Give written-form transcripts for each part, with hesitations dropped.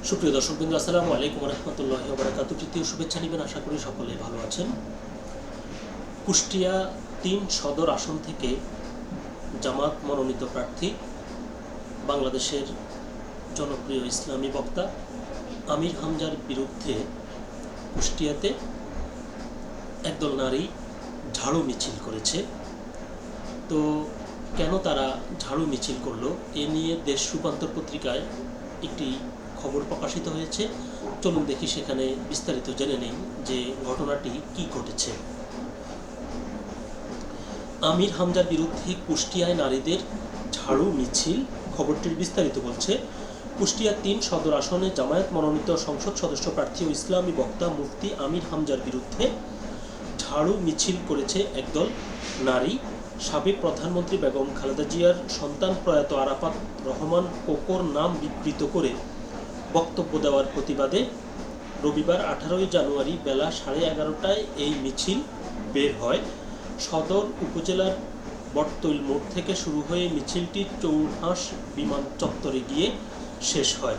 সুপ্রিয় দর্শকবৃন্দ, আসসালামু আলাইকুম রহমতুল্লাহি ওয়া বারাকাতুহু। তৃতীয় শুভেচ্ছা নেবেন, আশা করি সকলেই ভালো আছেন। কুষ্টিয়া ৩ সদর আসন থেকে জামাত মনোনীত প্রার্থী বাংলাদেশের জনপ্রিয় ইসলামী বক্তা আমির হামজার বিরুদ্ধে কুষ্টিয়াতে একদল নারী ঝাড়ু মিছিল করেছে। তো কেন তারা ঝাড়ু মিছিল করলো, এ নিয়ে দেশ রূপান্তর পত্রিকায় একটি খবর প্রকাশিত হয়েছে। চলুন দেখি সেখানে বিস্তারিত জেনে নেই যে ঘটনাটি কি ঘটেছে। আমির হামজার বিরুদ্ধে কুষ্টিয়ায় নারীদের ঝাড়ু মিছিল। খবরটির বিস্তারিত বলছে, কুষ্টিয়া ৩ সদর আসনে জামায়াত মনোনীত সংসদ সদস্য প্রার্থী ও ইসলামী বক্তা মুফতি আমির হামজার বিরুদ্ধে ঝাড়ু মিছিল করেছে একদল নারী। সাবেক প্রধানমন্ত্রী বেগম খালেদা জিয়ার সন্তান প্রয়াত আরাফাত রহমান কোকোর নাম বিকৃত করে বক্তব্য দেওয়ার প্রতিবাদে রবিবার 18 জানুয়ারি বেলা 11:30টায় এই মিছিল বের হয়। সদর উপজেলার বটতৈল মোড় থেকে শুরু হয়ে মিছিলটি চৌহাস বিমান চত্বরে গিয়ে শেষ হয়।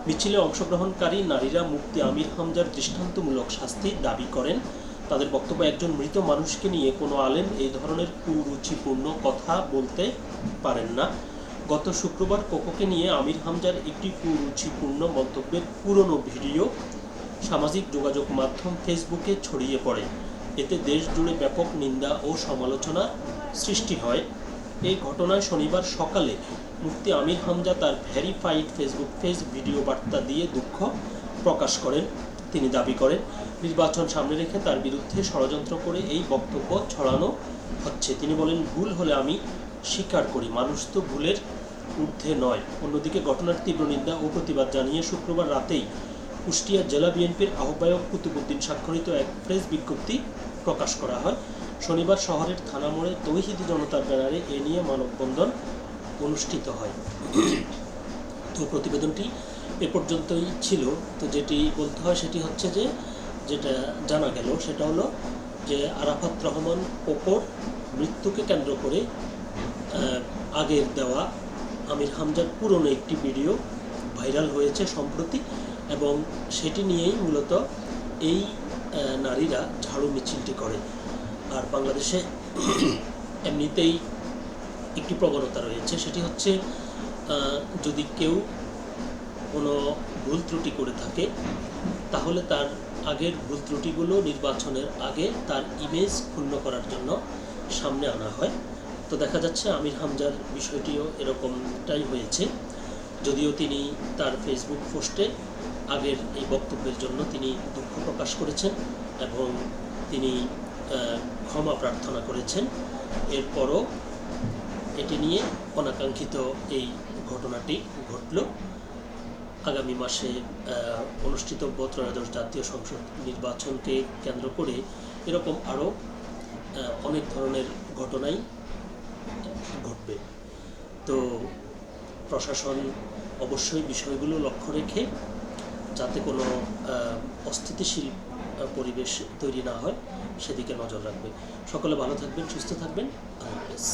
মিছিলে অংশগ্রহণকারী নারীরা মুফতি আমির হামজার দৃষ্টান্তমূলক শাস্তি দাবি করেন। তাদের বক্তব্য, একজন মৃত মানুষকে নিয়ে কোনো আলেম এই ধরনের কুরুচিপূর্ণ কথা বলতে পারেন না। গত শুক্রবার কোকোকে নিয়ে আমির হামজার একটি কুরুচিপূর্ণ মন্তব্যের পুরনো ভিডিও সামাজিক যোগাযোগ মাধ্যম ফেসবুকে ছড়িয়ে পড়ে। এতে দেশ জুড়ে ব্যাপক নিন্দা ও সমালোচনার সৃষ্টি হয়। এই ঘটনায় শনিবার সকালে মুফতি আমির হামজা তার ভেরিফাইড ফেসবুক পেজ ভিডিও বার্তা দিয়ে দুঃখ প্রকাশ করেন। তিনি দাবি করেন, নির্বাচন সামনে রেখে তার বিরুদ্ধে ষড়যন্ত্র করে এই বক্তব্য ছড়ানো হচ্ছে। তিনি বলেন, ভুল হলে আমি স্বীকার করি, মানুষ তো ভুলের ঊর্ধ্বে নয়। অন্যদিকে ঘটনার তীব্র নিন্দা ও প্রতিবাদ জানিয়ে শুক্রবার রাতেই কুষ্টিয়া জেলা বিএনপির আহ্বায়ক কুতুবুদ্দিন স্বাক্ষরিত এক প্রেস বিজ্ঞপ্তি প্রকাশ করা হয়। শনিবার শহরের থানা মোড়ে তৌহিদি জনতার ব্যানারে এ নিয়ে মানববন্ধন অনুষ্ঠিত হয়। তো প্রতিবেদনটি এ পর্যন্তই ছিল। তো যেটি বলতে হয় সেটি হচ্ছে যে, যেটা জানা গেল সেটা হলো যে আরাফাত রহমান কোকোর মৃত্যুকে কেন্দ্র করে আগের দেওয়া আমির হামজার পুরনো একটি ভিডিও ভাইরাল হয়েছে সম্প্রতি, এবং সেটি নিয়েই মূলত এই নারীরা ঝাড়ু মিছিলটি করে। আর বাংলাদেশে এমনিতেই একটি প্রবণতা রয়েছে, সেটি হচ্ছে যদি কেউ কোনো ভুল ত্রুটি করে থাকে তাহলে তার আগের ভুল ত্রুটিগুলো নির্বাচনের আগে তার ইমেজ ক্ষুণ্ণ করার জন্য সামনে আনা হয়। তো দেখা যাচ্ছে আমির হামজার বিষয়টিও এরকমটাই হয়েছে। যদিও তিনি তার ফেসবুক পোস্টে আগের এই বক্তব্যের জন্য তিনি দুঃখ প্রকাশ করেছেন এবং তিনি ক্ষমা প্রার্থনা করেছেন। এরপরও এটি নিয়ে অনাকাঙ্ক্ষিত এই ঘটনাটি ঘটল। আগামী মাসে অনুষ্ঠিতব্য ত্রয়োদশ জাতীয় সংসদ নির্বাচনকে কেন্দ্র করে এরকম আরও অনেক ধরনের ঘটনাই ঘটবে। তো প্রশাসন অবশ্যই বিষয়গুলো লক্ষ্য রেখে যাতে কোনো অস্থিতিশীল পরিবেশ তৈরি না হয় সেদিকে নজর রাখবে। সকলে ভালো থাকবেন, সুস্থ থাকবেন। আল্লাহ হাফেজ।